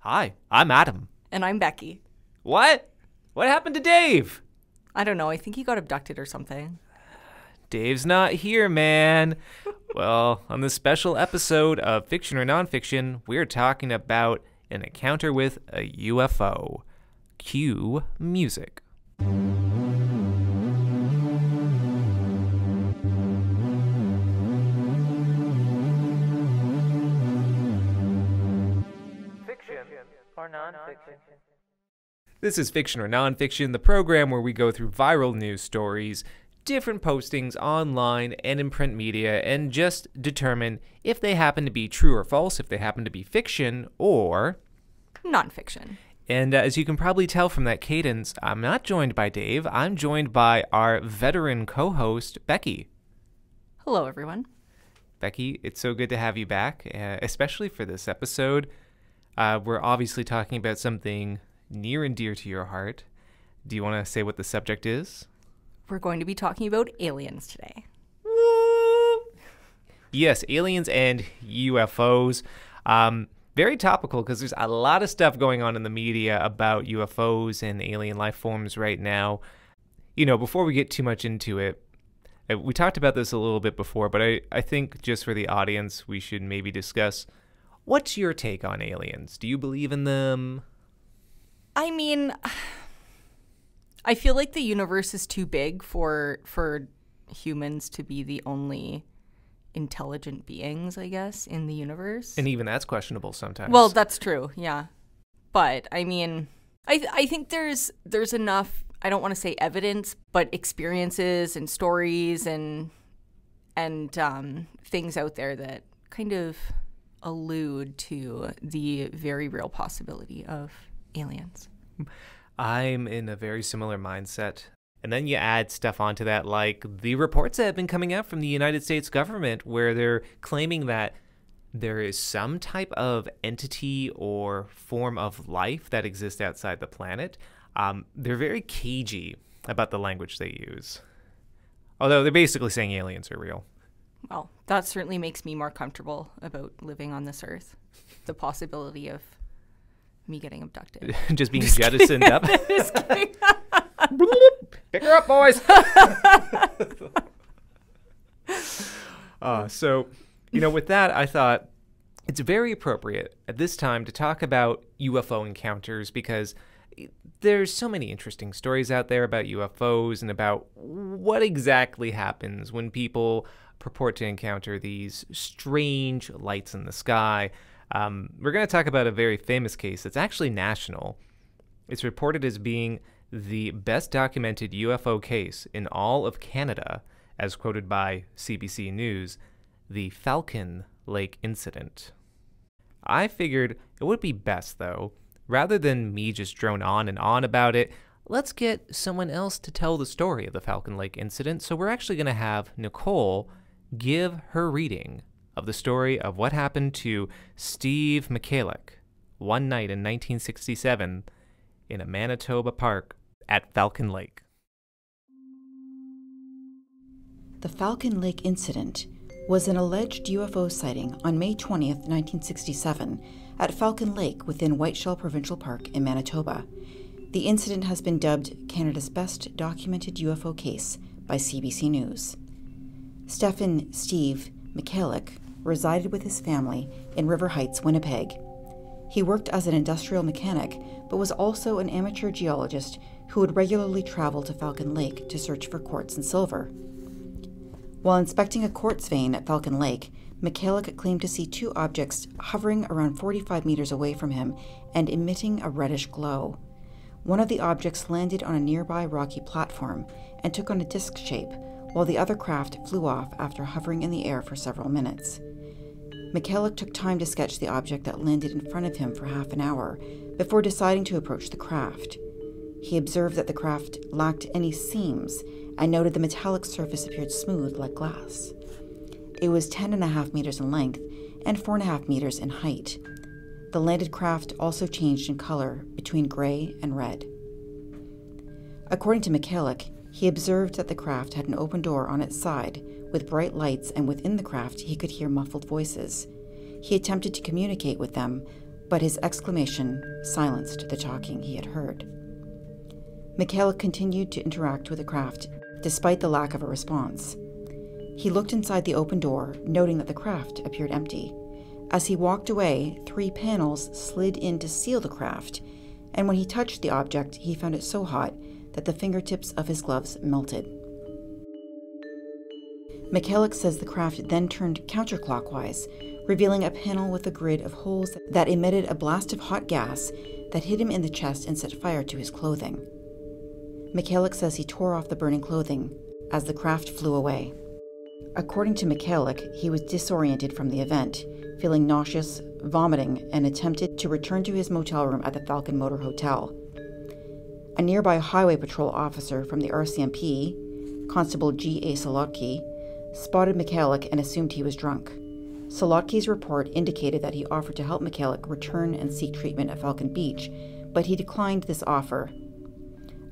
Hi, I'm Adam. And I'm Becky. What? What happened to Dave? I don't know. I think he got abducted or something. Dave's not here, man. Well, on this special episode of Fiction or Nonfiction, we're talking about an encounter with a UFO. Cue music. Or nonfiction. This is Fiction or Nonfiction, the program where we go through viral news stories, different postings online and in print media, and just determine if they happen to be true or false, if they happen to be fiction or Nonfiction. And as you can probably tell from that cadence, I'm not joined by Dave. I'm joined by our veteran co-host, Becky. Hello, everyone. Becky, it's so good to have you back, especially for this episode. We're obviously talking about something near and dear to your heart. Do you want to say what the subject is? We're going to be talking about aliens today. Yes, aliens and UFOs. Very topical because there's a lot of stuff going on in the media about UFOs and alien life forms right now. You know, before we get too much into it, we talked about this a little bit before, but I think just for the audience, we should maybe discuss, what's your take on aliens? Do you believe in them? I mean, I feel like the universe is too big for humans to be the only intelligent beings, I guess, in the universe. And even that's questionable sometimes. Well, that's true, yeah. But, I mean, I think there's enough, I don't want to say evidence, but experiences and stories and things out there that kind of allude to the very real possibility of aliens. I'm in a very similar mindset. And then you add stuff onto that, like the reports that have been coming out from the United States government where they're claiming that there is some type of entity or form of life that exists outside the planet. They're very cagey about the language they use. Although they're basically saying aliens are real. Well, that certainly makes me more comfortable about living on this earth. The possibility of me getting abducted. Just being jettisoned up. Just kidding. Pick her up, boys. So, with that, I thought it's very appropriate at this time to talk about UFO encounters because there's so many interesting stories out there about UFOs and about what exactly happens when people purport to encounter these strange lights in the sky. We're going to talk about a very famous case that's actually national. It's reported as being the best documented UFO case in all of Canada, as quoted by CBC News, the Falcon Lake Incident. I figured it would be best, though, rather than me just drone on and on about it, let's get someone else to tell the story of the Falcon Lake Incident. So we're actually going to have Nicole give her reading of the story of what happened to Steve Michalik one night in 1967 in a Manitoba park at Falcon Lake. The Falcon Lake Incident was an alleged UFO sighting on May 20th, 1967 at Falcon Lake within Whiteshell Provincial Park in Manitoba. The incident has been dubbed Canada's best documented UFO case by CBC News. Steve Michalik resided with his family in River Heights, Winnipeg. He worked as an industrial mechanic, but was also an amateur geologist who would regularly travel to Falcon Lake to search for quartz and silver. While inspecting a quartz vein at Falcon Lake, Michalik claimed to see two objects hovering around 45 meters away from him and emitting a reddish glow. One of the objects landed on a nearby rocky platform and took on a disc shape, while the other craft flew off after hovering in the air for several minutes. Michalik took time to sketch the object that landed in front of him for half an hour before deciding to approach the craft. He observed that the craft lacked any seams and noted the metallic surface appeared smooth like glass. It was 10.5 meters in length and 4.5 meters in height. The landed craft also changed in color between gray and red. According to Michalik, he observed that the craft had an open door on its side with bright lights, and within the craft he could hear muffled voices. He attempted to communicate with them, but his exclamation silenced the talking he had heard. Michaela continued to interact with the craft, despite the lack of a response. He looked inside the open door, noting that the craft appeared empty. As he walked away, 3 panels slid in to seal the craft, and when he touched the object, he found it so hot that the fingertips of his gloves melted. Michaela says the craft then turned counterclockwise, revealing a panel with a grid of holes that emitted a blast of hot gas that hit him in the chest and set fire to his clothing. Michaela says he tore off the burning clothing as the craft flew away. According to Michaela, he was disoriented from the event, feeling nauseous, vomiting, and attempted to return to his motel room at the Falcon Motor Hotel. A nearby highway patrol officer from the RCMP, Constable G.A. Solotki, spotted Michaela and assumed he was drunk. Solotki's report indicated that he offered to help Michaela return and seek treatment at Falcon Beach, but he declined this offer.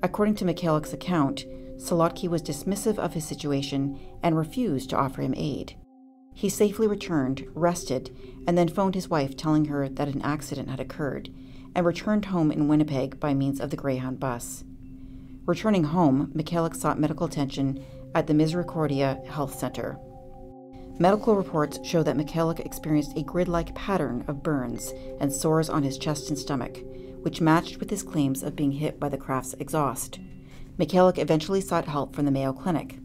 According to Michaela's account, Solotki was dismissive of his situation and refused to offer him aid. He safely returned, rested, and then phoned his wife telling her that an accident had occurred, and returned home in Winnipeg by means of the Greyhound bus. Returning home, Michaela sought medical attention at the Misericordia Health Center. Medical reports show that Michaela experienced a grid-like pattern of burns and sores on his chest and stomach, which matched with his claims of being hit by the craft's exhaust. Michaela eventually sought help from the Mayo Clinic.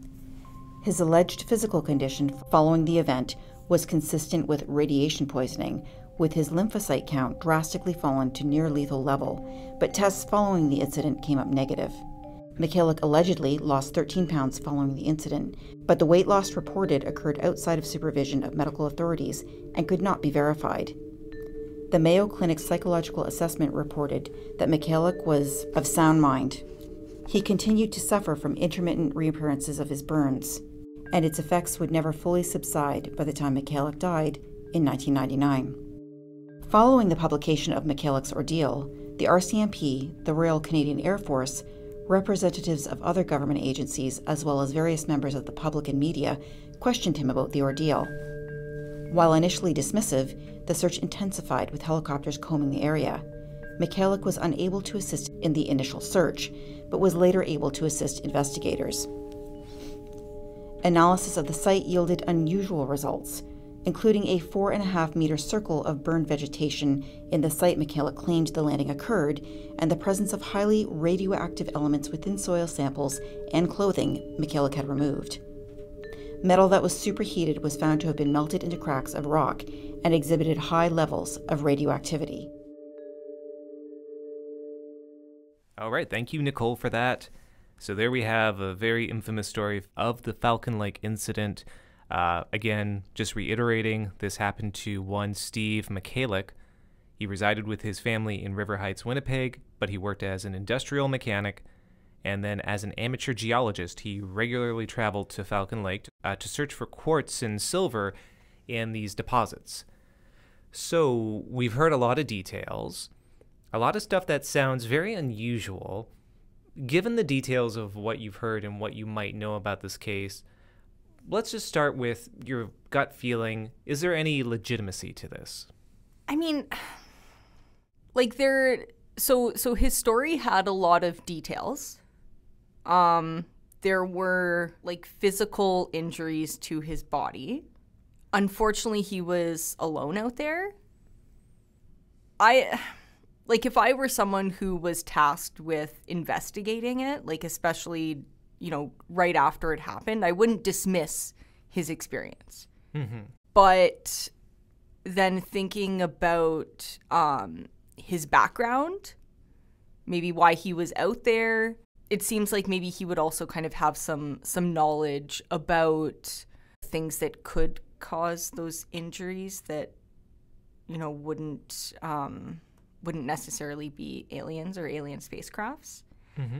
His alleged physical condition following the event was consistent with radiation poisoning, with his lymphocyte count drastically fallen to near-lethal level, but tests following the incident came up negative. Michaela allegedly lost 13 pounds following the incident, but the weight loss reported occurred outside of supervision of medical authorities and could not be verified. The Mayo Clinic psychological assessment reported that Michaela was of sound mind. He continued to suffer from intermittent reappearances of his burns, and its effects would never fully subside by the time Michaela died in 1999. Following the publication of Michaela's ordeal, the RCMP, the Royal Canadian Air Force, representatives of other government agencies, as well as various members of the public and media, questioned him about the ordeal. While initially dismissive, the search intensified with helicopters combing the area. Michaela was unable to assist in the initial search, but was later able to assist investigators. Analysis of the site yielded unusual results, including a 4.5-meter circle of burned vegetation in the site Michaela claimed the landing occurred, and the presence of highly radioactive elements within soil samples and clothing Michaela had removed. Metal that was superheated was found to have been melted into cracks of rock and exhibited high levels of radioactivity. All right, thank you, Nicole, for that. So there we have a very infamous story of the Falcon Lake Incident. Again, just reiterating, this happened to one Steve Michaelic. He resided with his family in River Heights, Winnipeg, but he worked as an industrial mechanic. And then as an amateur geologist, he regularly traveled to Falcon Lake to search for quartz and silver in these deposits. So we've heard a lot of details, a lot of stuff that sounds very unusual. Given the details of what you've heard and what you might know about this case, let's just start with your gut feeling. Is there any legitimacy to this? I mean, like so his story had a lot of details. There were like physical injuries to his body. Unfortunately, he was alone out there. If I were someone who was tasked with investigating it, like especially, right after it happened, I wouldn't dismiss his experience. Mm-hmm. But then thinking about his background, maybe why he was out there, it seems like maybe he would also kind of have some knowledge about things that could cause those injuries that, wouldn't necessarily be aliens or alien spacecrafts. Mm-hmm.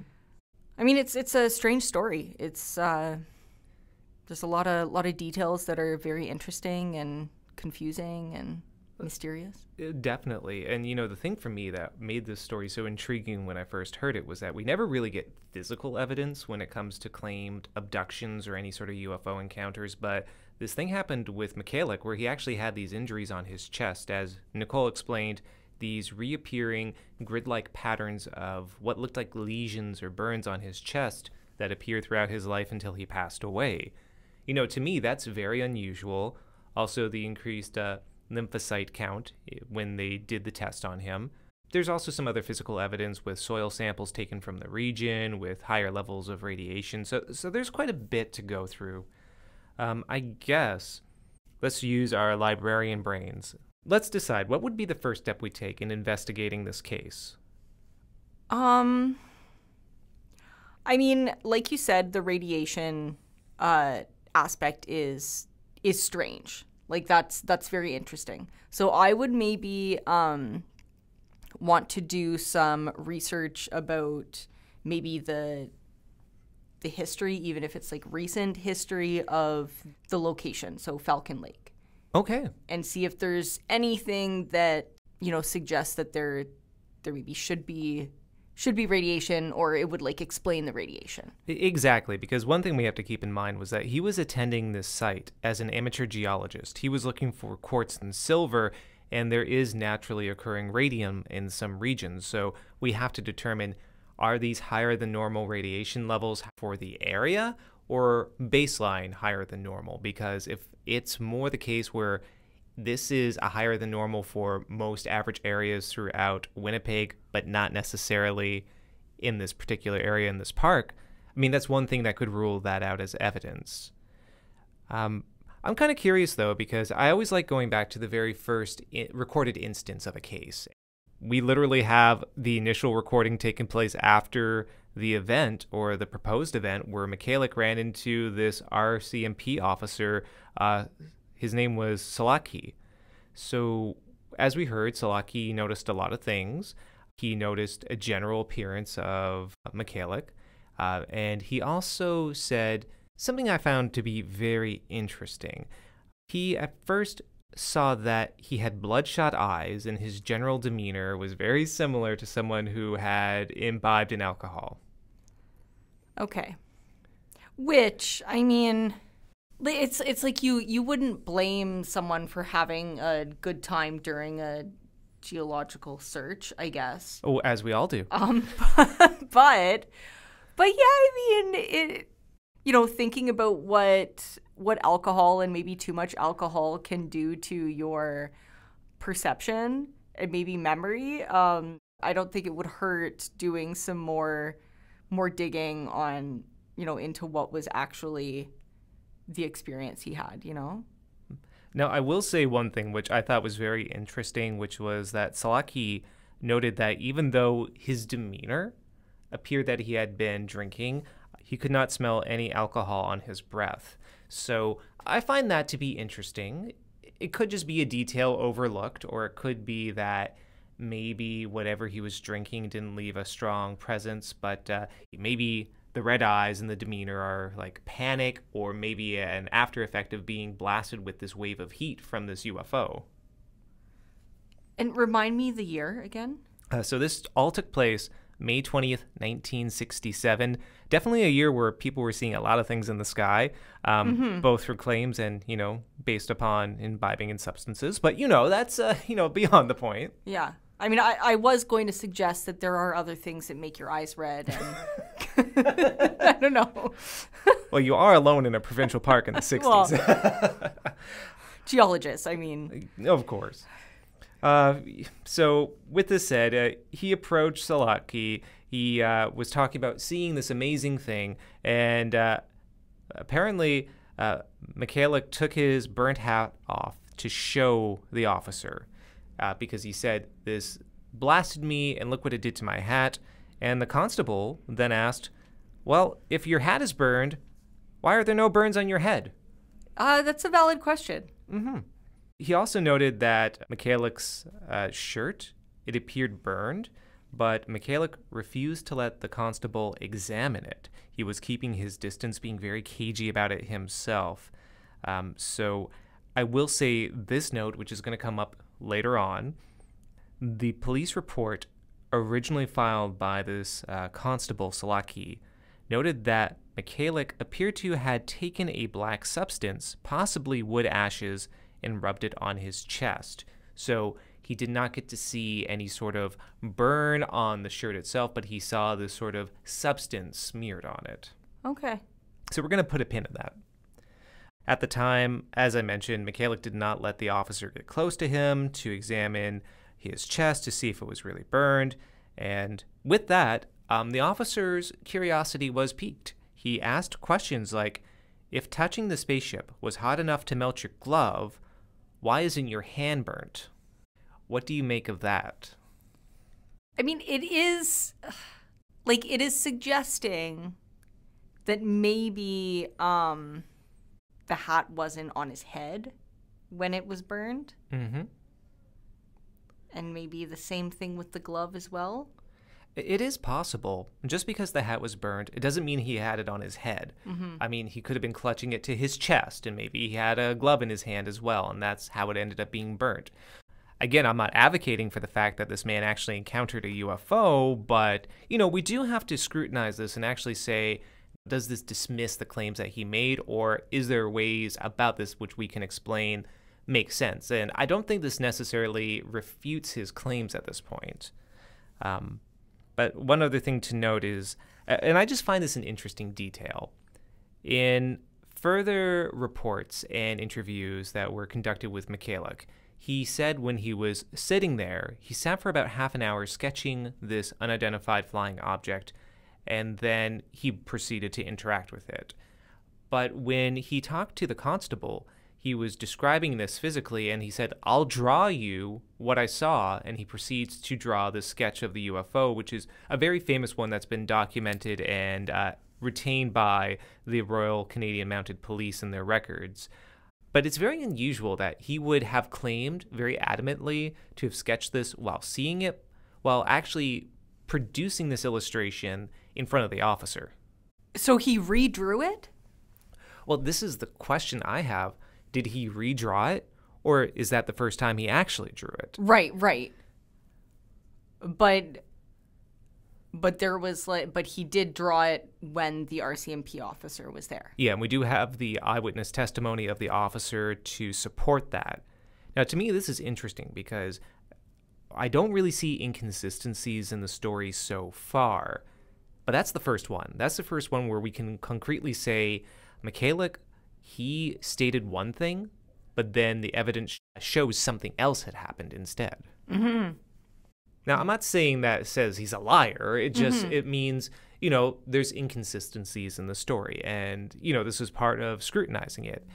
I mean, it's a strange story. It's there's a lot of details that are very interesting and confusing and mysterious. Definitely. And, the thing for me that made this story so intriguing when I first heard it was that we never really get physical evidence when it comes to claimed abductions or any sort of UFO encounters. But this thing happened with Michaelic where he actually had these injuries on his chest. As Nicole explained, these reappearing grid-like patterns of what looked like lesions or burns on his chest that appeared throughout his life until he passed away. To me, that's very unusual. Also, the increased lymphocyte count when they did the test on him. There's also some other physical evidence with soil samples taken from the region with higher levels of radiation. So there's quite a bit to go through. I guess let's use our librarian brains. Let's decide what would be the first step we take in investigating this case. I mean, like you said, the radiation aspect is strange. Like that's very interesting. So I would maybe want to do some research about maybe the history, even if it's like recent history of the location, so Falcon Lake. Okay. And see if there's anything that, suggests that there maybe should be radiation, or it would like explain the radiation. Exactly, because one thing we have to keep in mind was that he was attending this site as an amateur geologist. He was looking for quartz and silver, and there is naturally occurring radium in some regions. So we have to determine, are these higher than normal radiation levels for the area or baseline higher than normal? Because if it's more the case where this is a higher than normal for most average areas throughout Winnipeg, but not necessarily in this particular area in this park, I mean, that's one thing that could rule that out as evidence. I'm kind of curious, though, because I always like going back to the very first recorded instance of a case. We literally have the initial recording taking place after the event, or the proposed event, where Michalik ran into this RCMP officer. His name was Salaki. So, as we heard, Salaki noticed a lot of things. He noticed a general appearance of Michalik, and he also said something I found to be very interesting. He at first saw that he had bloodshot eyes, and his general demeanor was very similar to someone who had imbibed in alcohol. Okay. Which, I mean, it's like you wouldn't blame someone for having a good time during a geological search, I guess. Oh, as we all do. But yeah, I mean, thinking about what alcohol and maybe too much alcohol can do to your perception and maybe memory, I don't think it would hurt doing some more digging on, into what was actually the experience he had, Now, I will say one thing which I thought was very interesting, which was that Salaki noted that even though his demeanor appeared that he had been drinking, he could not smell any alcohol on his breath. So I find that to be interesting. It could just be a detail overlooked, or it could be that maybe whatever he was drinking didn't leave a strong presence, but maybe the red eyes and the demeanor are like panic, or maybe an after effect of being blasted with this wave of heat from this UFO. And remind me the year again? So this all took place May 20th, 1967. Definitely a year where people were seeing a lot of things in the sky, both for claims and, based upon imbibing in substances. But, that's, beyond the point. Yeah. I mean, I was going to suggest that there are other things that make your eyes red. And I don't know. Well, you are alone in a provincial park in the 60s. Well, geologists, I mean. Of course. So with this said, he approached Salaki. He was talking about seeing this amazing thing, and apparently Michalik took his burnt hat off to show the officer, because he said, "This blasted me, and look what it did to my hat." And the constable then asked, "Well, if your hat is burned, why are there no burns on your head?" That's a valid question. Mm-hmm. He also noted that Michalik's shirt, it appeared burned, but Michalik refused to let the constable examine it. He was keeping his distance, being very cagey about it himself. So I will say this note, which is going to come up later on. The police report originally filed by this constable, Salaki, noted that Michalik appeared to have taken a black substance, possibly wood ashes, and rubbed it on his chest. So he did not get to see any sort of burn on the shirt itself, but he saw this sort of substance smeared on it. Okay. So we're going to put a pin in that. At the time, as I mentioned, Michalik did not let the officer get close to him to examine his chest to see if it was really burned. And with that, the officer's curiosity was piqued. He asked questions like, if touching the spaceship was hot enough to melt your glove, why isn't your hand burnt? What do you make of that? I mean, it is suggesting that maybe the hat wasn't on his head when it was burned. Mm-hmm. And maybe the same thing with the glove as well. It is possible. Just because the hat was burned, it doesn't mean he had it on his head. Mm-hmm. I mean, he could have been clutching it to his chest, and maybe he had a glove in his hand as well, and that's how it ended up being burnt. Again, I'm not advocating for the fact that this man actually encountered a UFO, but, we do have to scrutinize this and actually say, does this dismiss the claims that he made, or is there ways about this which we can explain make sense? And I don't think this necessarily refutes his claims at this point. But one other thing to note is, and I just find this an interesting detail, in further reports and interviews that were conducted with Michalik, he said when he was sitting there, he sat for about half an hour sketching this unidentified flying object, and then he proceeded to interact with it. But when he talked to the constable, he was describing this physically, and he said, I'll draw you what I saw, and he proceeds to draw the sketch of the UFO, which is a very famous one that's been documented and retained by the Royal Canadian Mounted Police in their records. But it's very unusual that he would have claimed very adamantly to have sketched this while seeing it, while actually producing this illustration in front of the officer. So he redrew it? Well, this is the question I have. Did he redraw it, or is that the first time he actually drew it? Right. But he did draw it when the RCMP officer was there. Yeah, and we do have the eyewitness testimony of the officer to support that. Now, to me, this is interesting because I don't really see inconsistencies in the story so far, but that's the first one. That's the first one where we can concretely say Michalik, he stated one thing, but then the evidence shows something else had happened instead. Mm-hmm. Now, I'm not saying that says he's a liar. It just, it means, there's inconsistencies in the story. And, this is part of scrutinizing it.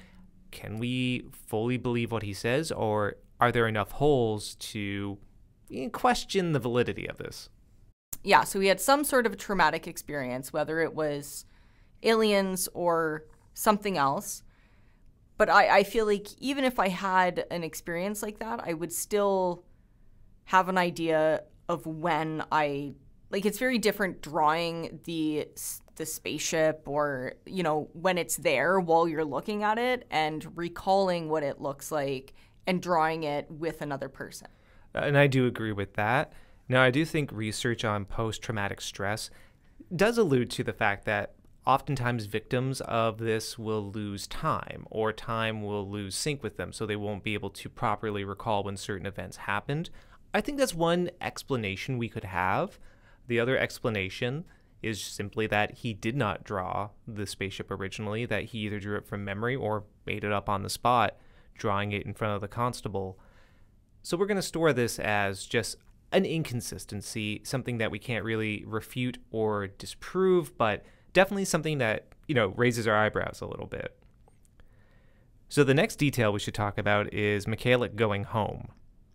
Can we fully believe what he says, or are there enough holes to question the validity of this? Yeah, so he had some sort of traumatic experience, whether it was aliens or something else. But I feel like even if I had an experience like that, I would still have an idea of when it's very different drawing the spaceship or, when it's there while you're looking at it and recalling what it looks like and drawing it with another person. And I do agree with that. Now, I do think research on post-traumatic stress does allude to the fact that oftentimes victims of this will lose time, or time will lose sync with them, so they won't be able to properly recall when certain events happened. I think that's one explanation we could have. The other explanation is simply that he did not draw the spaceship originally, that he either drew it from memory or made it up on the spot, drawing it in front of the constable. So we're going to store this as just an inconsistency, something that we can't really refute or disprove, but definitely something that, raises our eyebrows a little bit. So the next detail we should talk about is Michalik going home,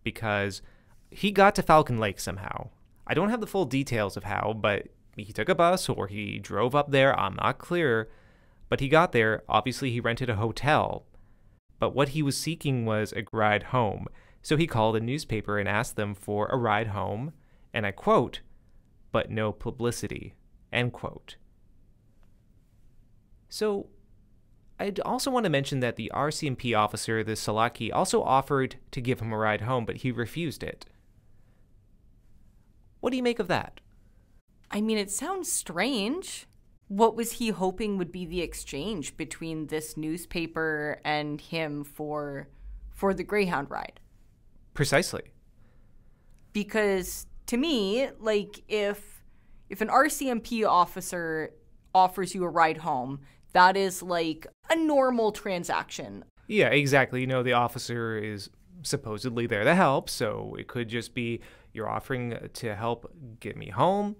because he got to Falcon Lake somehow. I don't have the full details of how, but he took a bus or he drove up there. I'm not clear, but he got there. Obviously, he rented a hotel, but what he was seeking was a ride home. So he called a newspaper and asked them for a ride home, and I quote, "but no publicity," end quote. So I'd also want to mention that the RCMP officer, the Salaki, also offered to give him a ride home, but he refused it. What do you make of that? I mean, it sounds strange. What was he hoping would be the exchange between this newspaper and him for the Greyhound ride? Precisely. Because to me, like, if an RCMP officer offers you a ride home, that is like a normal transaction. Yeah, exactly. The officer is supposedly there to help, so it could just be you're offering to help get me home,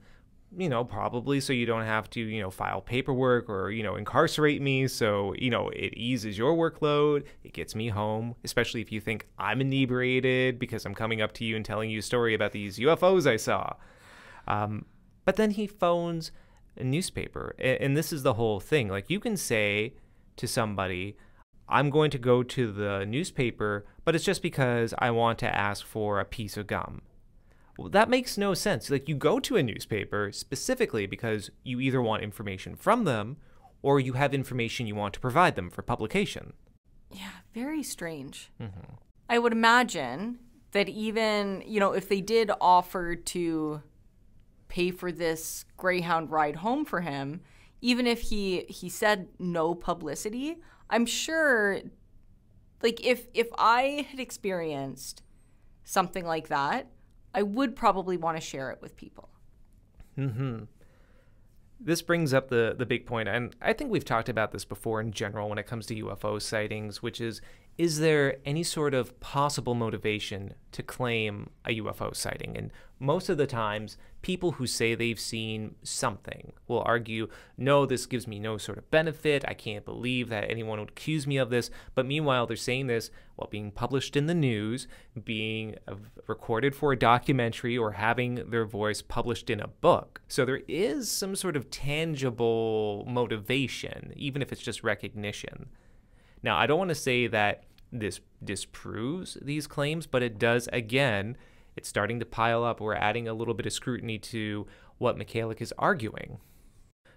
probably so you don't have to, file paperwork or, incarcerate me. So, it eases your workload. It gets me home, especially if you think I'm inebriated because I'm coming up to you and telling you a story about these UFOs I saw. But then he phones a newspaper. And this is the whole thing. Like, you can say to somebody, I'm going to go to the newspaper, but it's just because I want to ask for a piece of gum. Well, that makes no sense. Like, you go to a newspaper specifically because you either want information from them or you have information you want to provide them for publication. Yeah, very strange. Mm-hmm. I would imagine that even, if they did offer to pay for this Greyhound ride home for him, even if he said no publicity, I'm sure, like, if I had experienced something like that, I would probably want to share it with people. Mm-hmm. This brings up the big point, and I think we've talked about this before in general when it comes to UFO sightings, which is there any sort of possible motivation to claim a UFO sighting? And most of the times, people who say they've seen something will argue, no, this gives me no sort of benefit. I can't believe that anyone would accuse me of this. But meanwhile, they're saying this while being published in the news, being recorded for a documentary, or having their voice published in a book. So there is some sort of tangible motivation, even if it's just recognition. Now, I don't want to say that this disproves these claims, but it does, again, it's starting to pile up. We're adding a little bit of scrutiny to what Michalik is arguing.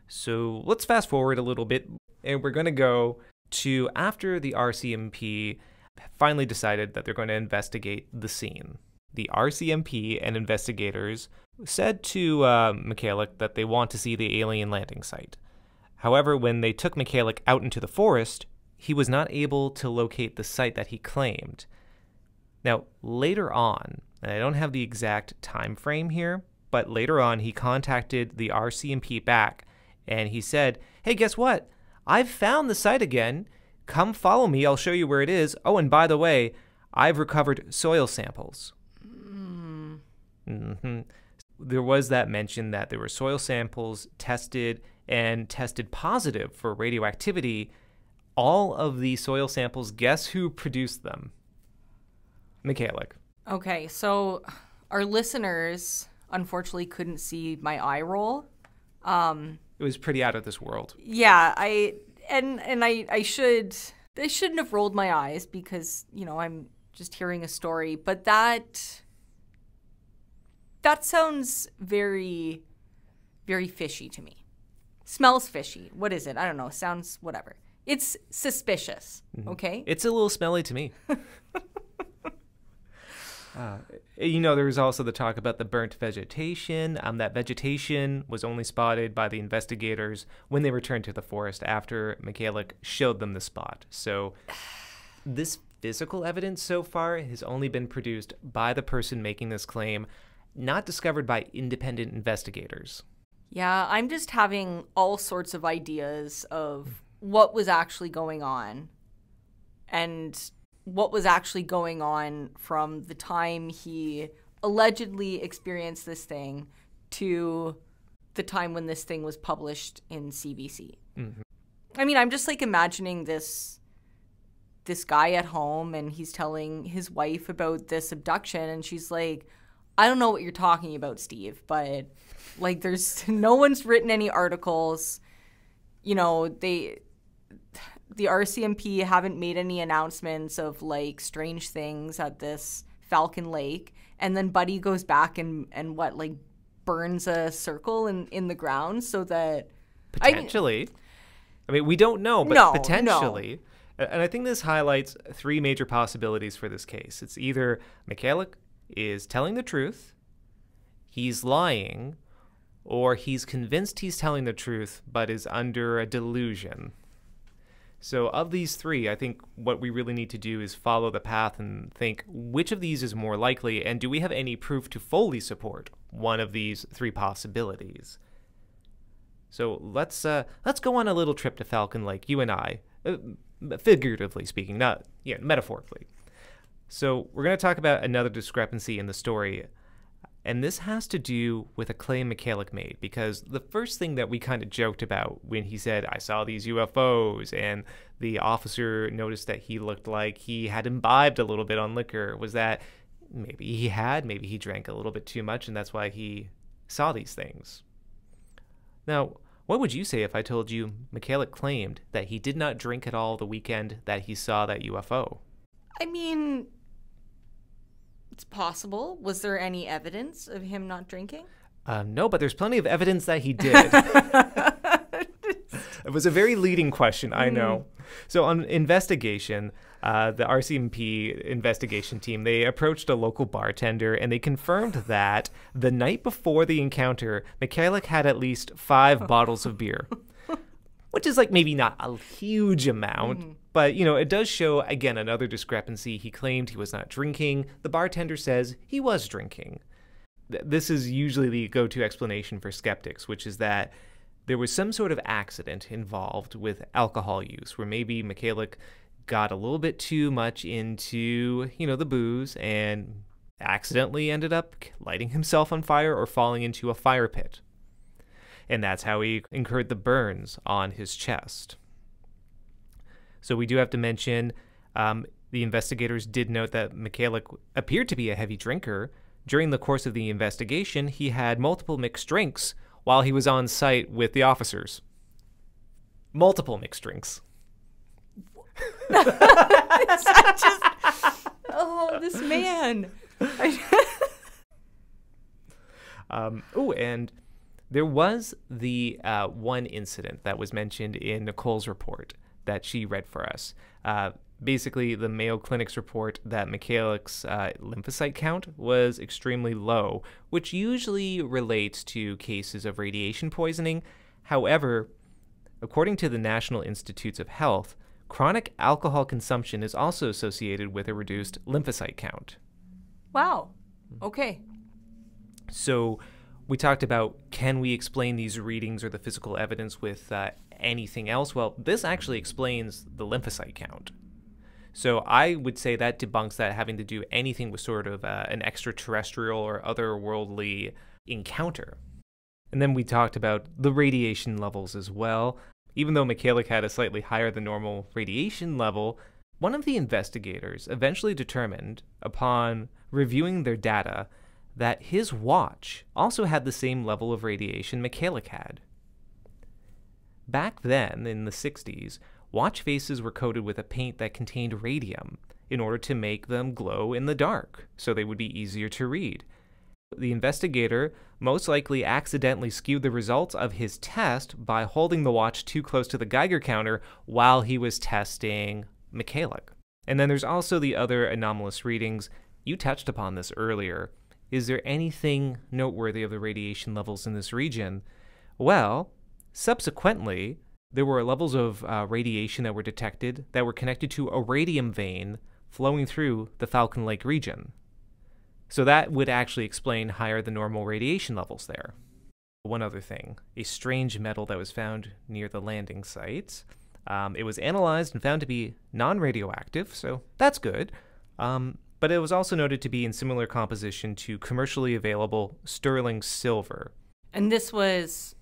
So let's fast forward a little bit, and we're going to go to after the RCMP finally decided that they're going to investigate the scene. The RCMP and investigators said to Michalik that they want to see the alien landing site. However, when they took Michalik out into the forest, he was not able to locate the site that he claimed. Now, later on, and I don't have the exact time frame here, but later on he contacted the RCMP back, and he said, hey, guess what? I've found the site again. Come follow me. I'll show you where it is. Oh, and by the way, I've recovered soil samples. Mm-hmm. There was that mention that there were soil samples tested and tested positive for radioactivity. All of the soil samples, guess who produced them? Michalik. Okay, so our listeners unfortunately couldn't see my eye roll. It was pretty out of this world. Yeah, I shouldn't have rolled my eyes because, I'm just hearing a story, but that sounds very, very fishy to me. Smells fishy. What is it? I don't know. Sounds whatever. It's suspicious, okay? It's a little smelly to me. There was also the talk about the burnt vegetation. That vegetation was only spotted by the investigators when they returned to the forest after Michalik showed them the spot. So this physical evidence so far has only been produced by the person making this claim, not discovered by independent investigators. Yeah, I'm just having all sorts of ideas of what was actually going on and what was actually going on from the time he allegedly experienced this thing to the time when this thing was published in CBC. Mm-hmm. I mean, I'm just like imagining this guy at home, and he's telling his wife about this abduction, and she's like, I don't know what you're talking about, Steve, but like there's no one's written any articles. The RCMP haven't made any announcements of like strange things at this Falcon Lake. And then Buddy goes back and burns a circle in the ground so that potentially. I mean, we don't know, but potentially. No. And I think this highlights three major possibilities for this case. It's either Michalik is telling the truth, he's lying, or he's convinced he's telling the truth but is under a delusion. So of these three, I think what we really need to do is follow the path and think which of these is more likely, and do we have any proof to fully support one of these three possibilities? So let's go on a little trip to Falcon Lake, you and I, figuratively speaking, not metaphorically. So we're going to talk about another discrepancy in the story, and this has to do with a claim Michalik made, because the first thing that we kind of joked about when he said, I saw these UFOs, and the officer noticed that he looked like he had imbibed a little bit on liquor, was that maybe he drank a little bit too much, and that's why he saw these things. Now, what would you say if I told you Michalik claimed that he did not drink at all the weekend that he saw that UFO? I mean, it's possible. Was there any evidence of him not drinking? No, but there's plenty of evidence that he did. It was a very leading question, I know. So on investigation, the RCMP investigation team, they approached a local bartender and they confirmed that the night before the encounter, Michalik had at least 5 bottles of beer, which is like maybe not a huge amount, but it does show, again, another discrepancy. He claimed he was not drinking. The bartender says he was drinking. This is usually the go-to explanation for skeptics, which is that there was some sort of accident involved with alcohol use, where maybe Michalik got a little bit too much into, the booze and accidentally ended up lighting himself on fire or falling into a fire pit. And that's how he incurred the burns on his chest. So we do have to mention the investigators did note that Michalik appeared to be a heavy drinker. During the course of the investigation, he had multiple mixed drinks while he was on site with the officers. Multiple mixed drinks. This man. And there was the one incident that was mentioned in Nicole's report that she read for us. Basically, the Mayo Clinic's report that Michalik's lymphocyte count was extremely low, which usually relates to cases of radiation poisoning. However, according to the National Institutes of Health, chronic alcohol consumption is also associated with a reduced lymphocyte count. Wow. Okay. So we talked about, can we explain these readings or the physical evidence with anything else? Well, this actually explains the lymphocyte count. So I would say that debunks that having to do anything with sort of an extraterrestrial or otherworldly encounter. And then we talked about the radiation levels as well. Even though Michalik had a slightly higher than normal radiation level, one of the investigators eventually determined, upon reviewing their data, that his watch also had the same level of radiation Michalik had. Back then, in the 60s, watch faces were coated with a paint that contained radium in order to make them glow in the dark, so they would be easier to read. The investigator most likely accidentally skewed the results of his test by holding the watch too close to the Geiger counter while he was testing Michalik. And then there's also the other anomalous readings. You touched upon this earlier. Is there anything noteworthy of the radiation levels in this region? Well, subsequently, there were levels of radiation that were detected that were connected to a radium vein flowing through the Falcon Lake region. So that would actually explain higher than normal radiation levels there. One other thing, a strange metal that was found near the landing site. It was analyzed and found to be non-radioactive, so that's good. But it was also noted to be in similar composition to commercially available sterling silver. And this was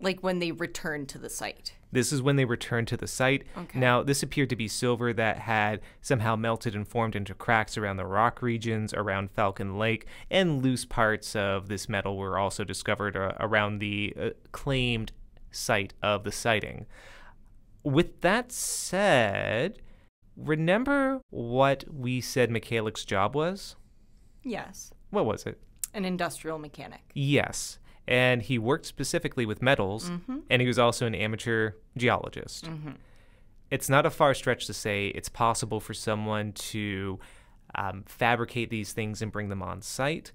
like when they returned to the site. This is when they returned to the site. Okay. Now, this appeared to be silver that had somehow melted and formed into cracks around the rock regions around Falcon Lake, and loose parts of this metal were also discovered around the claimed site of the sighting. With that said, remember what we said Michalik's job was? Yes. What was it? An industrial mechanic. Yes. And he worked specifically with metals, and he was also an amateur geologist. It's not a far stretch to say it's possible for someone to fabricate these things and bring them on site.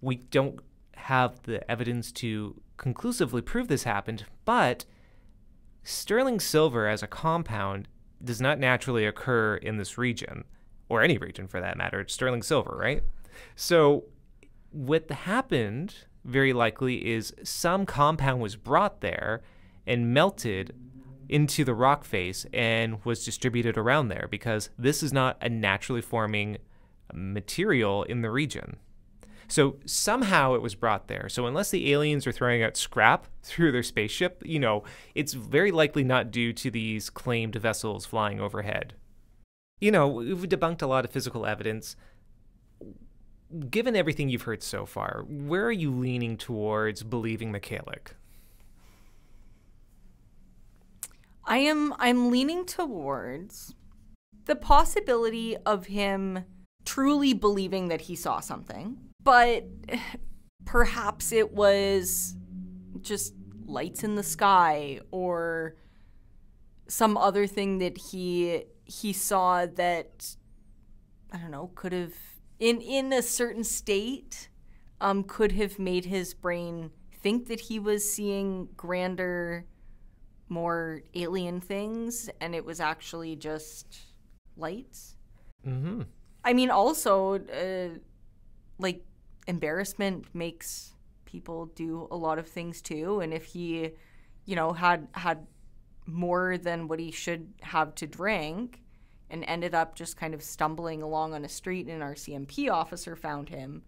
We don't have the evidence to conclusively prove this happened, but sterling silver as a compound does not naturally occur in this region, or any region for that matter. It's sterling silver, right? So what happened very likely is some compound was brought there and melted into the rock face and was distributed around there, because this is not a naturally forming material in the region. So somehow it was brought there. So unless the aliens are throwing out scrap through their spaceship, it's very likely not due to these claimed vessels flying overhead. We've debunked a lot of physical evidence. Given everything you've heard so far, where are you leaning towards believing Mikhailik? I'm leaning towards the possibility of him truly believing that he saw something, but perhaps it was just lights in the sky or some other thing that he saw that, I don't know, could have, in a certain state, could have made his brain think that he was seeing grander, more alien things, and it was actually just lights. Mm-hmm. I mean, also, embarrassment makes people do a lot of things too, and if he, had more than what he should have to drink and ended up just kind of stumbling along on a street and our CMP officer found him,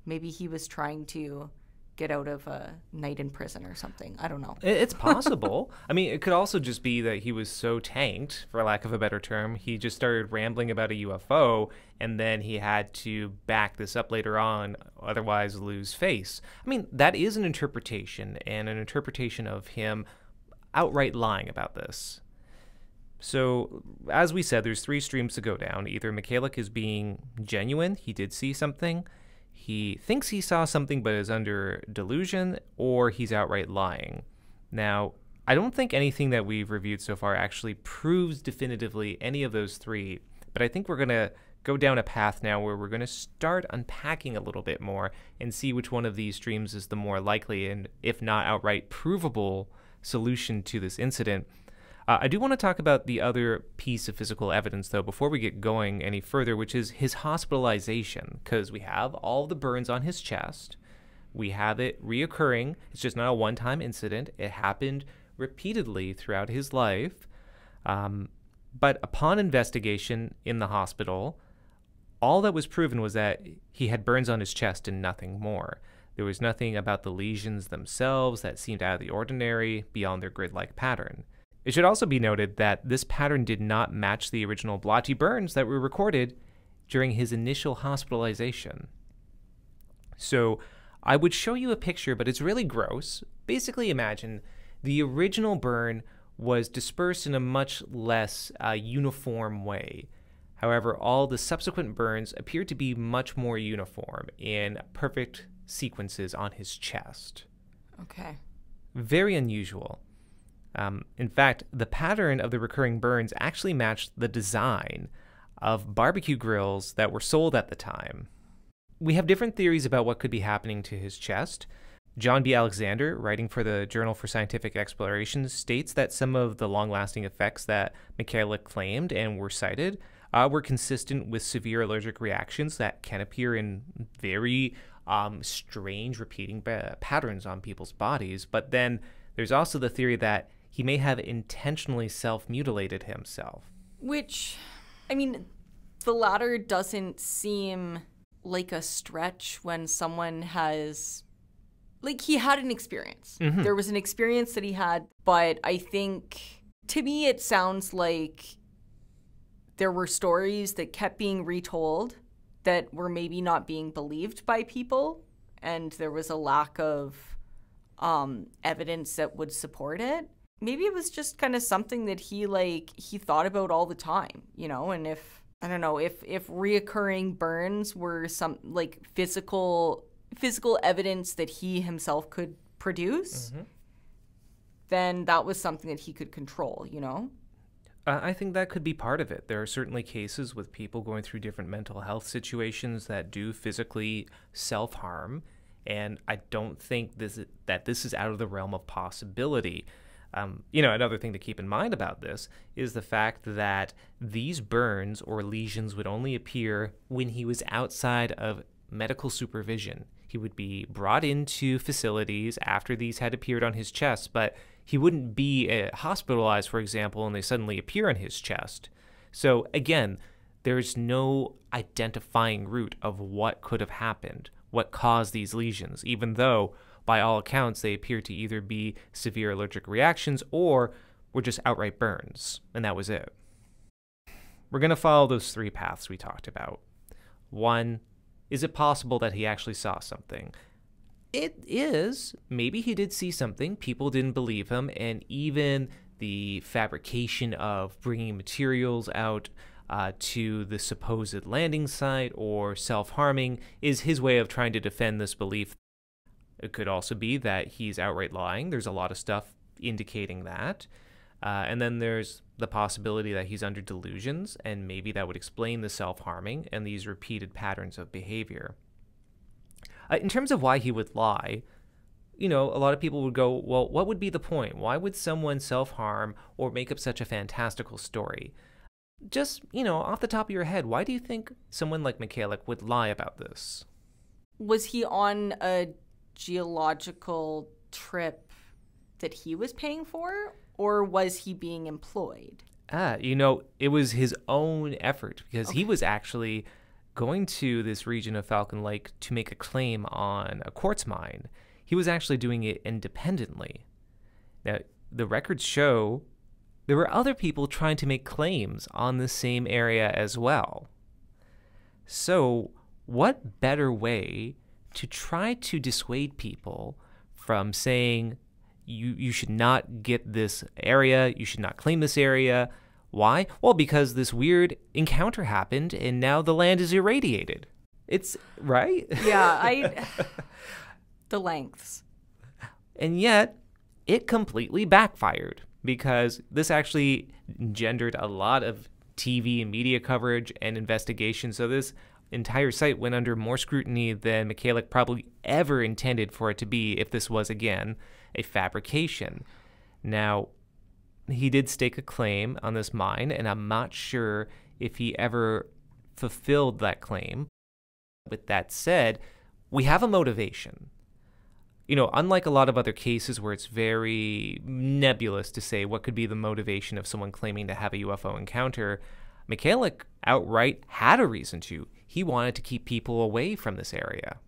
maybe he was trying to get out of a night in prison or something. I don't know. It's possible. I mean, it could also just be that he was so tanked, for lack of a better term, he just started rambling about a UFO, and then he had to back this up later on, otherwise lose face. I mean, that is an interpretation, and an interpretation of him outright lying about this. So, as we said, there's three streams to go down. Either Mikhailik is being genuine, he did see something, he thinks he saw something but is under delusion, or he's outright lying. Now, I don't think anything that we've reviewed so far actually proves definitively any of those three, but I think we're going to go down a path now where we're going to start unpacking a little bit more and see which one of these streams is the more likely and, if not outright provable, solution to this incident. I do want to talk about the other piece of physical evidence, though, before we get going any further, which is his hospitalization, because we have all the burns on his chest. We have it reoccurring. It's just not a one-time incident. It happened repeatedly throughout his life. But upon investigation in the hospital, all that was proven was that he had burns on his chest and nothing more. There was nothing about the lesions themselves that seemed out of the ordinary beyond their grid-like pattern. It should also be noted that this pattern did not match the original blotchy burns that were recorded during his initial hospitalization. So I would show you a picture, but it's really gross. Basically, imagine the original burn was dispersed in a much less uniform way. However, all the subsequent burns appear to be much more uniform in perfect sequences on his chest. Okay. Very unusual. In fact, the pattern of the recurring burns actually matched the design of barbecue grills that were sold at the time. We have different theories about what could be happening to his chest. John B. Alexander, writing for the Journal for Scientific Exploration, states that some of the long-lasting effects that Mikhailik claimed and were cited were consistent with severe allergic reactions that can appear in very strange repeating patterns on people's bodies. But then there's also the theory that he may have intentionally self-mutilated himself. Which, I mean, the latter doesn't seem like a stretch when someone has... Like, he had an experience. Mm-hmm. There was an experience that he had, but I think, to me, it sounds like there were stories that kept being retold that were maybe not being believed by people, and there was a lack of evidence that would support it. Maybe it was just kind of something that he thought about all the time, and if, I don't know, if reoccurring burns were some, like, physical evidence that he himself could produce, mm-hmm. then that was something that he could control, I think that could be part of it. There are certainly cases with people going through different mental health situations that do physically self-harm, and I don't think this is out of the realm of possibility. Another thing to keep in mind about this is the fact that these burns or lesions would only appear when he was outside of medical supervision. He would be brought into facilities after these had appeared on his chest, but he wouldn't be hospitalized, for example, and they suddenly appear on his chest. So again, there's no identifying route of what could have happened, what caused these lesions, even though by all accounts, they appear to either be severe allergic reactions or were just outright burns, and that was it. We're going to follow those 3 paths we talked about. 1, is it possible that he actually saw something? It is. Maybe he did see something. People didn't believe him, and even the fabrication of bringing materials out to the supposed landing site or self-harming is his way of trying to defend this belief. It could also be that he's outright lying. There's a lot of stuff indicating that. And then there's the possibility that he's under delusions, and maybe that would explain the self-harming and these repeated patterns of behavior. In terms of why he would lie, a lot of people would go, well, what would be the point? Why would someone self-harm or make up such a fantastical story? Just, off the top of your head, why do you think someone like Michalik would lie about this? Was he on a geological trip that he was paying for, or was he being employed? It was his own effort, because he was actually going to this region of Falcon Lake to make a claim on a quartz mine. He was actually doing it independently. Now, the records show there were other people trying to make claims on the same area as well. So, what better way to try to dissuade people from saying, you should not get this area, you should not claim this area. Why? Well, because this weird encounter happened and now the land is irradiated. It's, right? Yeah, the lengths. And yet, it completely backfired, because this actually engendered a lot of TV and media coverage and investigation. So this entire site went under more scrutiny than Michalik probably ever intended for it to be if this was, again, a fabrication. Now, he did stake a claim on this mine, and I'm not sure if he ever fulfilled that claim. With that said, we have a motivation. Unlike a lot of other cases where it's very nebulous to say what could be the motivation of someone claiming to have a UFO encounter, Michalik outright had a reason to. He wanted to keep people away from this area.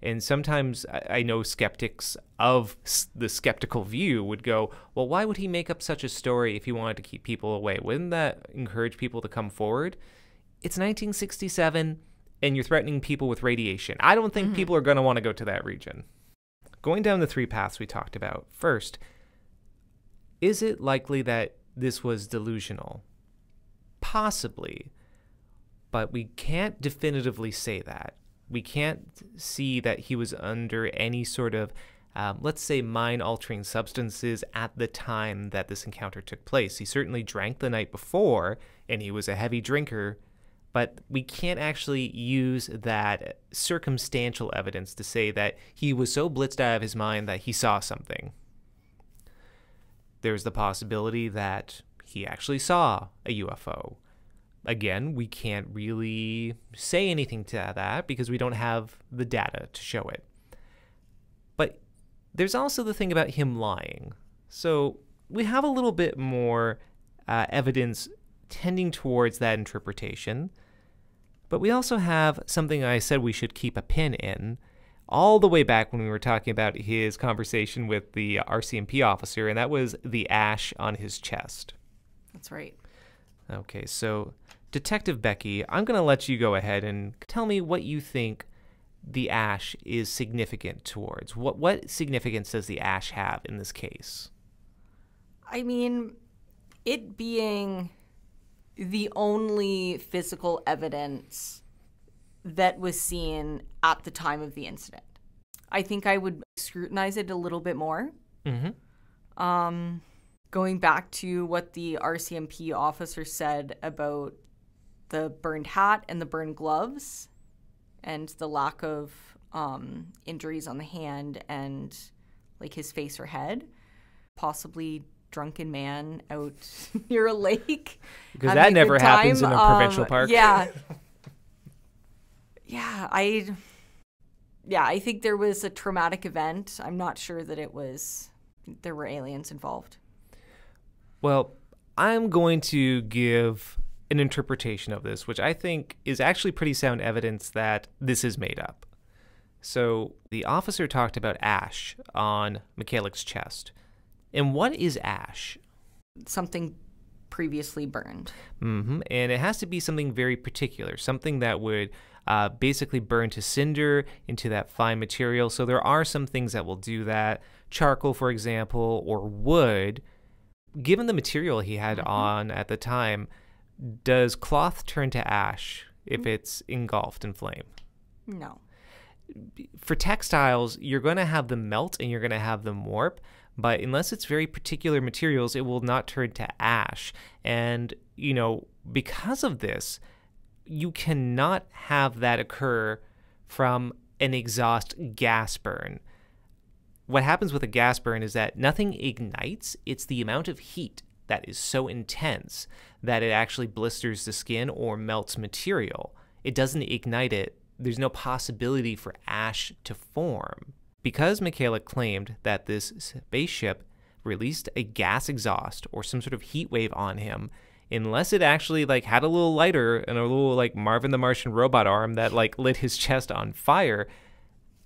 And sometimes I know skeptics of the skeptical view would go, well, why would he make up such a story if he wanted to keep people away? Wouldn't that encourage people to come forward? It's 1967, and you're threatening people with radiation. I don't think people are going to want to go to that region. Going down the 3 paths we talked about. First, is it likely that this was delusional? Possibly. But we can't definitively say that. We can't see that he was under any sort of, let's say, mind-altering substances at the time that this encounter took place. He certainly drank the night before, and he was a heavy drinker, but we can't actually use that circumstantial evidence to say that he was so blitzed out of his mind that he saw something. There's the possibility that he actually saw a UFO. Again, we can't really say anything to that because we don't have the data to show it. But there's also the thing about him lying. So we have a little bit more evidence tending towards that interpretation. But we also have something I said we should keep a pin in all the way back when we were talking about his conversation with the RCMP officer, and that was the ash on his chest. That's right. Okay, so Detective Becky, I'm going to let you go ahead and tell me what you think the ash is significant towards. What significance does the ash have in this case? I mean, it being the only physical evidence that was seen at the time of the incident. I think I would scrutinize it a little bit more. Going back to what the RCMP officer said about the burned hat and the burned gloves and the lack of injuries on the hand and like his face or head, possibly drunken man out near a lake. Because that never happens in a provincial park. Yeah. Yeah, I think there was a traumatic event. I'm not sure that there were aliens involved. Well, I'm going to give an interpretation of this, which I think is actually pretty sound evidence that this is made up. So the officer talked about ash on Michaelik's chest. And what is ash? Something previously burned. And it has to be something very particular, something that would basically burn to cinder into that fine material. So there are some things that will do that. Charcoal, for example, or wood. Given the material he had on at the time, does cloth turn to ash if it's engulfed in flame? No. For textiles, you're going to have them melt and you're going to have them warp, but unless it's very particular materials, it will not turn to ash. And, because of this, you cannot have that occur from an exhaust gas burn. What happens with a gas burn is that nothing ignites. It's the amount of heat that is so intense that it actually blisters the skin or melts material. It doesn't ignite it. There's no possibility for ash to form. Because Michaelik claimed that this spaceship released a gas exhaust or some sort of heat wave on him, unless it actually had a little lighter and a little Marvin the Martian robot arm that lit his chest on fire,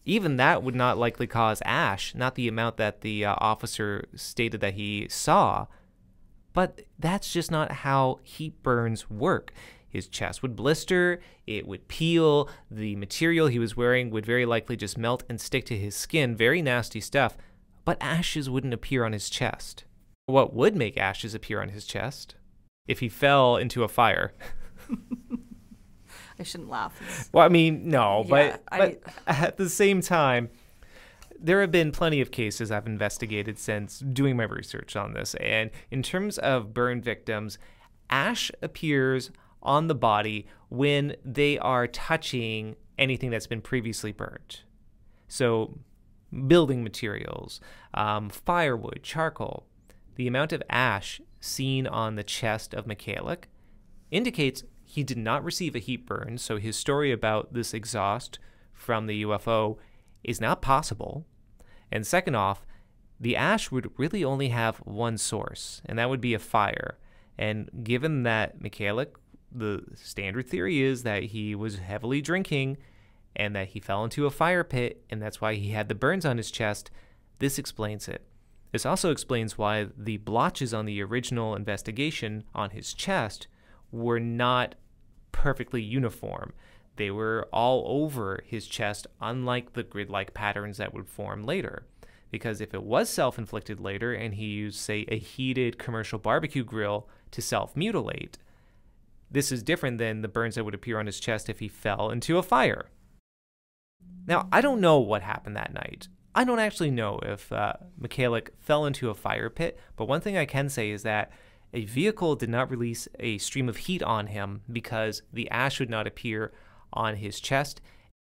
even that would not likely cause ash, not the amount that the officer stated that he saw. But that's just not how heat burns work. His chest would blister, it would peel, the material he was wearing would very likely just melt and stick to his skin, very nasty stuff, but ashes wouldn't appear on his chest. What would make ashes appear on his chest? If he fell into a fire. I shouldn't laugh. Well, I mean, no, Yeah, but at the same time, there have been plenty of cases I've investigated since doing my research on this, and in terms of burn victims, ash appears on the body when they are touching anything that's been previously burnt. So building materials, firewood, charcoal. The amount of ash seen on the chest of Michaelik indicates he did not receive a heat burn, so his story about this exhaust from the UFO is not possible. And second off, the ash would really only have one source, and that would be a fire. And given that Michaelik, the standard theory is that he was heavily drinking and that he fell into a fire pit, and that's why he had the burns on his chest, this explains it. This also explains why the blotches on the original investigation on his chest were not perfectly uniform. They were all over his chest, unlike the grid-like patterns that would form later. Because if it was self-inflicted later and he used, say, a heated commercial barbecue grill to self-mutilate, this is different than the burns that would appear on his chest if he fell into a fire. Now, I don't know what happened that night. I don't actually know if Michaelik fell into a fire pit, but one thing I can say is that a vehicle did not release a stream of heat on him because the ash would not appear on his chest.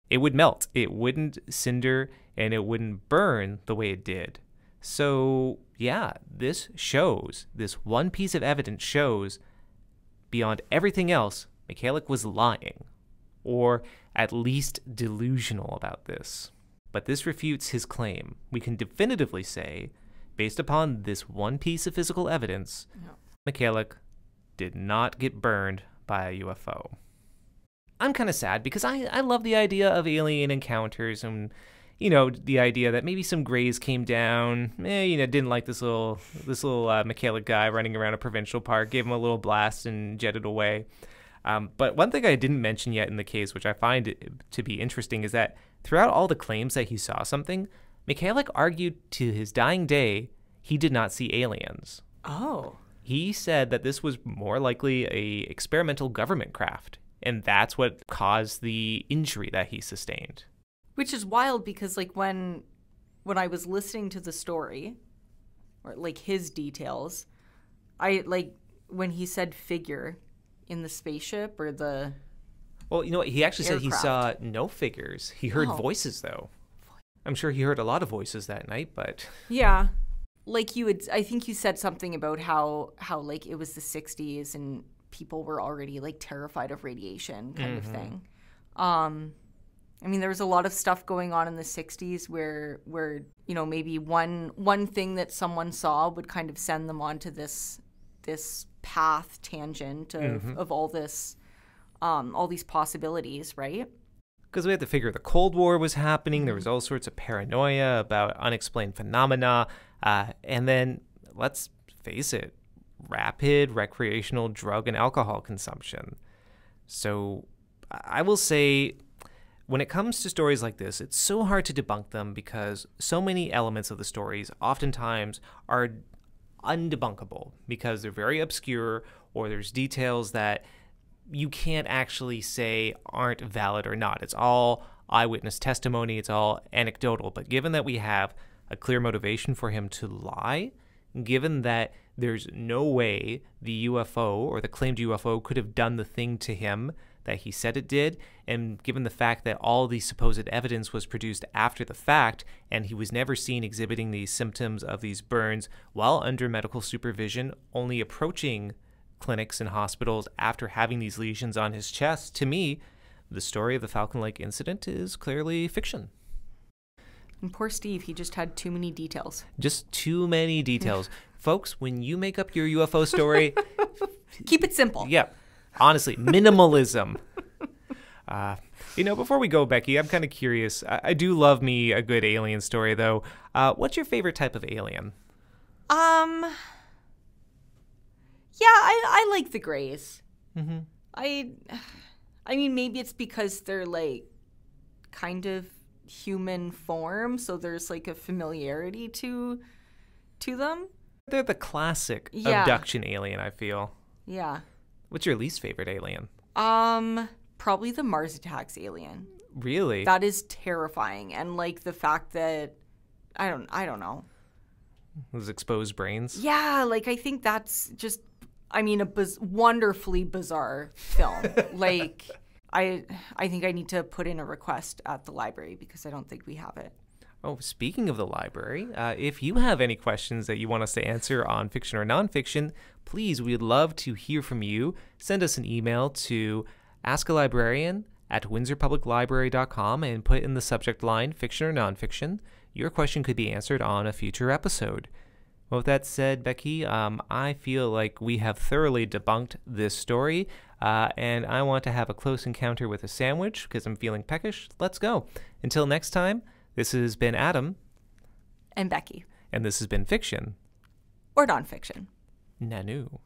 It would melt, it wouldn't cinder, and it wouldn't burn the way it did. So, yeah, this one piece of evidence shows, beyond everything else, Michaelik was lying, or at least delusional about this. But this refutes his claim. We can definitively say, based upon this one piece of physical evidence, Michaelik did not get burned by a UFO. I'm kind of sad because I love the idea of alien encounters and, the idea that maybe some Greys came down, didn't like this little Michaelik guy running around a provincial park, gave him a little blast and jetted away. But one thing I didn't mention yet in the case, which I find to be interesting, is that throughout all the claims that he saw something, Michaelik argued to his dying day he did not see aliens. Oh. He said that this was more likely a experimental government craft, and that's what caused the injury that he sustained. Which is wild because, when I was listening to the story, or, his details, when he said figure in the spaceship or the... Well, he actually said he aircraft. saw no figures. He heard voices, though. I'm sure he heard a lot of voices that night, but... Yeah. like I think you said something about how like it was the 60s and people were already like terrified of radiation kind of thing. I mean, there was a lot of stuff going on in the 60s where you know, maybe one thing that someone saw would kind of send them onto this path tangent of all this all these possibilities, right? Because we had to figure the Cold War was happening. There was all sorts of paranoia about unexplained phenomena. And then, let's face it, rapid recreational drug and alcohol consumption. So I will say, when it comes to stories like this, it's so hard to debunk them because so many elements of the stories oftentimes are undebunkable because they're very obscure, or there's details that you can't actually say aren't valid or not. It's all eyewitness testimony. It's all anecdotal. But given that we have a clear motivation for him to lie, given that there's no way the UFO or the claimed UFO could have done the thing to him that he said it did, and given the fact that all the supposed evidence was produced after the fact and he was never seen exhibiting these symptoms of these burns while under medical supervision, only approaching clinics and hospitals after having these lesions on his chest, to me, the story of the Falcon Lake incident is clearly fiction. And poor Steve, he just had too many details. Just too many details. Folks, when you make up your UFO story, keep it simple. Yeah. Honestly, minimalism. You know, before we go, Becky, I'm kind of curious. I do love me a good alien story, though. What's your favorite type of alien? Yeah, I like the Greys. Mm-hmm. I mean, maybe it's because they're like kind of human form, so there's like a familiarity to them. They're the classic abduction alien, I feel. Yeah. What's your least favorite alien? Probably the Mars Attacks alien. Really? That is terrifying, and like the fact that I don't know. Those exposed brains? Yeah, like I think that's just, I mean, a wonderfully bizarre film. Like I think I need to put in a request at the library because I don't think we have it. Oh, speaking of the library, if you have any questions that you want us to answer on fiction or nonfiction, please, we'd love to hear from you. Send us an email to askalibrarian@windsorpubliclibrary.com and put in the subject line fiction or nonfiction. Your question could be answered on a future episode. Well, with that said, Becky, I feel like we have thoroughly debunked this story, and I want to have a close encounter with a sandwich because I'm feeling peckish. Let's go. Until next time, this has been Adam. And Becky. And this has been Fiction. Or Nonfiction. Nanu.